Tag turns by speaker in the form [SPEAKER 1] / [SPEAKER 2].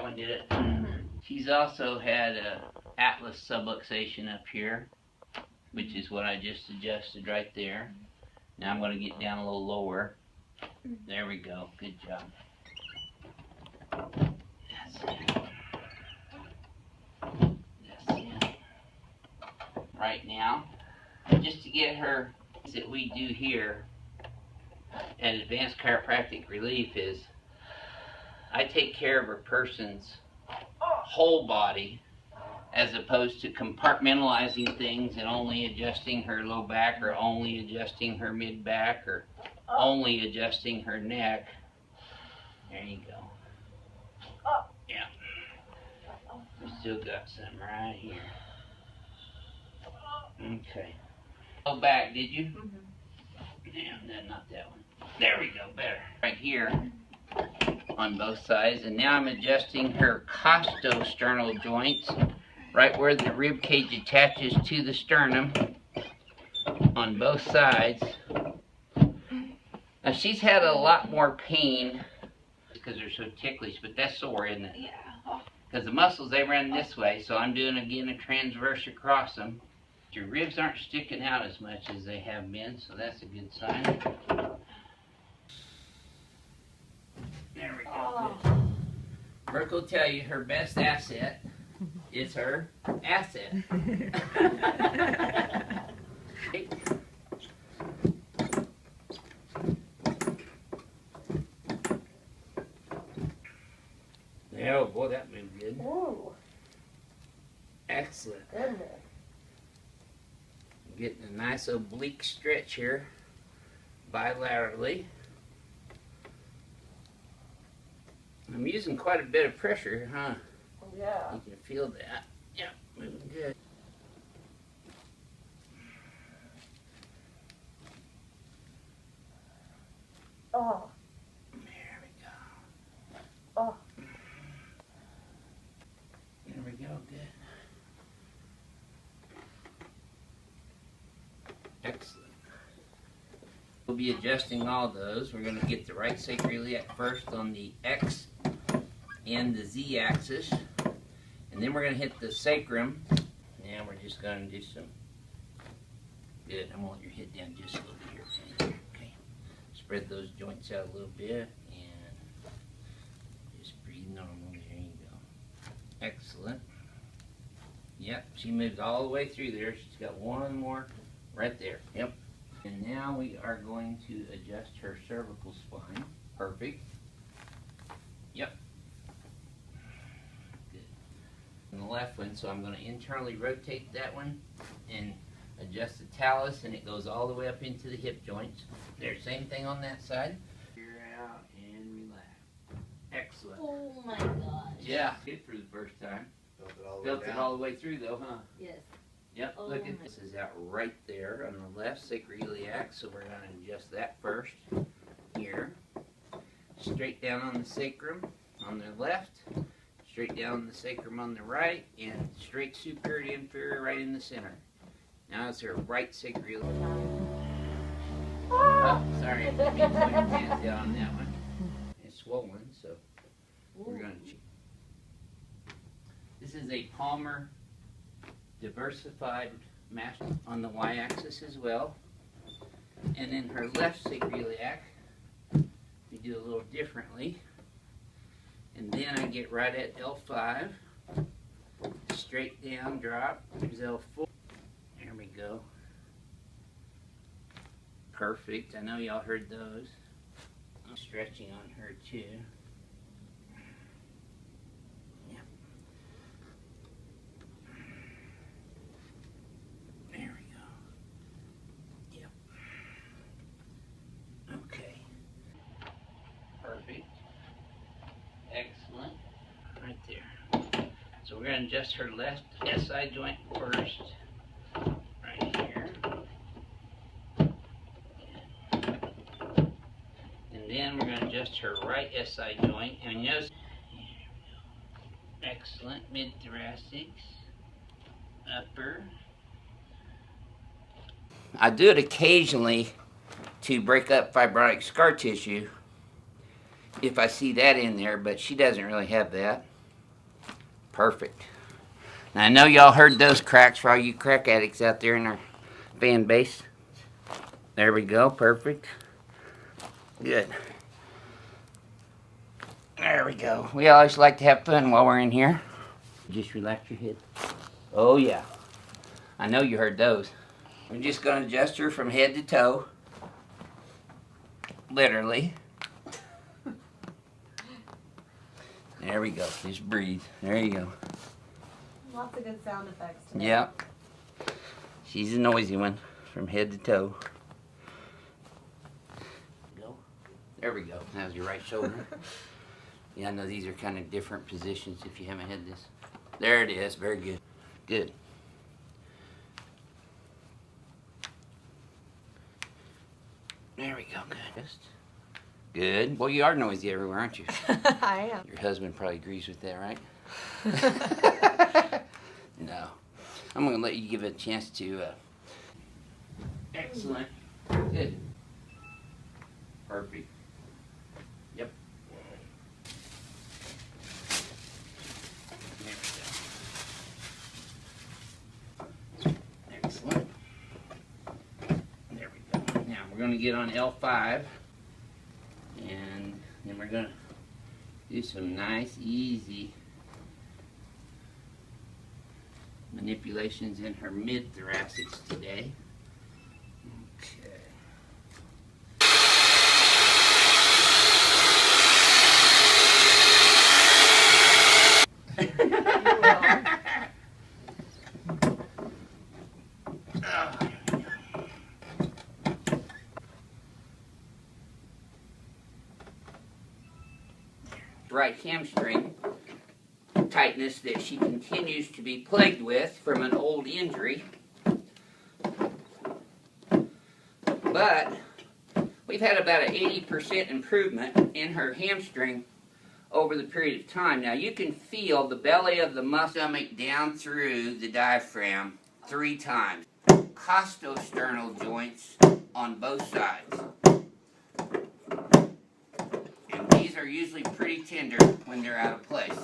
[SPEAKER 1] one did it. She's also had a atlas subluxation up here, which is what I just adjusted right there. Now I'm going to get down a little lower. There we go. Good job. That's it. That's it. Right now, just to get her, that we do here at Advanced Chiropractic Relief is I take care of a person's whole body as opposed to compartmentalizing things and only adjusting her low back or only adjusting her mid back or only adjusting her neck. There you go. Yeah. We still got some right here. Okay. Go back, did you? Yeah, no, not that one. There we go, better. Right here on both sides. And now I'm adjusting her costosternal joints right where the rib cage attaches to the sternum on both sides. Now she's had a lot more pain because they're so ticklish, but that's sore, isn't it?
[SPEAKER 2] Yeah.
[SPEAKER 1] Because the muscles, they run this way, so I'm doing again a transverse across them. Your ribs aren't sticking out as much as they have been, so that's a good sign. There we go. Good. Brooke will tell you her best asset is her asset. Oh boy, that moved good.
[SPEAKER 2] Ooh.
[SPEAKER 1] Excellent.
[SPEAKER 2] Goodness.
[SPEAKER 1] Getting a nice oblique stretch here bilaterally. I'm using quite a bit of pressure, huh?
[SPEAKER 2] Yeah.
[SPEAKER 1] You can feel that. Yeah, moving good.
[SPEAKER 2] Oh.
[SPEAKER 1] There we go.
[SPEAKER 2] Oh.
[SPEAKER 1] There we go, good. Excellent. We'll be adjusting all those. We're going to get the right sacroiliac first on the X and the Z axis. And then we're going to hit the sacrum. And we're just going to do some... Good. I'm going to let your head down just a little bit here. Okay. Spread those joints out a little bit. And just breathe normal. There you go. Excellent. Yep. She moves all the way through there. She's got one more right there. Yep. And now we are going to adjust her cervical spine. Perfect. Yep. Good. And the left one, so I'm going to internally rotate that one and adjust the talus, and it goes all the way up into the hip joints. There, same thing on that side. Clear out and relax. Excellent.
[SPEAKER 2] Oh my gosh.
[SPEAKER 1] Yeah. Good for the first time. Built it all the way through though, huh?
[SPEAKER 2] Yes.
[SPEAKER 1] Yep, oh, look at this is out right there on the left sacroiliac, so we're going to adjust that first here. Straight down on the sacrum on the left, straight down on the sacrum on the right, and straight superior to inferior right in the center. Now it's her right sacroiliac. Oh, sorry, I didn't mean to put your hands down on that one. It's swollen, so we're going to... This is a Palmer diversified master on the y-axis as well. And then her left sacroiliac, we do a little differently. And then I get right at L5, straight down, drop, there's L4. There we go. Perfect. I know y'all heard those. I'm stretching on her too. Excellent. Right there. So we're going to adjust her left SI joint first. Right here. And then we're going to adjust her right SI joint. And you notice, excellent. Mid-thoracics. Upper. I do it occasionally to break up fibrotic scar tissue if I see that in there, but she doesn't really have that. Perfect. Now, I know y'all heard those cracks for all you crack addicts out there in our fan base. There we go. Perfect. Good. There we go. We always like to have fun while we're in here. Just relax your head. Oh, yeah. I know you heard those. We're just going to adjust her from head to toe. Literally. There we go. Just breathe. There you go.
[SPEAKER 2] Lots of good sound effects today.
[SPEAKER 1] Yep. She's a noisy one from head to toe. There we go. That was your right shoulder. Yeah, I know these are kind of different positions if you haven't had this. There it is. Very good. Good. There we go. Good. Good. Well, you are noisy everywhere, aren't you?
[SPEAKER 2] I am.
[SPEAKER 1] Your husband probably agrees with that, right? No. I'm going to let you give it a chance to... Excellent. Good. Perfect. Yep. There we go. Excellent. There we go. Now we're going to get on L5, and then we're going to do some nice, easy manipulations in her mid-thoracics today. Okay. Right hamstring tightness that she continues to be plagued with from an old injury. But we've had about an 80% improvement in her hamstring over the period of time. Now you can feel the belly of the stomach down through the diaphragm 3 times. Costosternal joints on both sides. And these are usually pretty tender when they're out of place.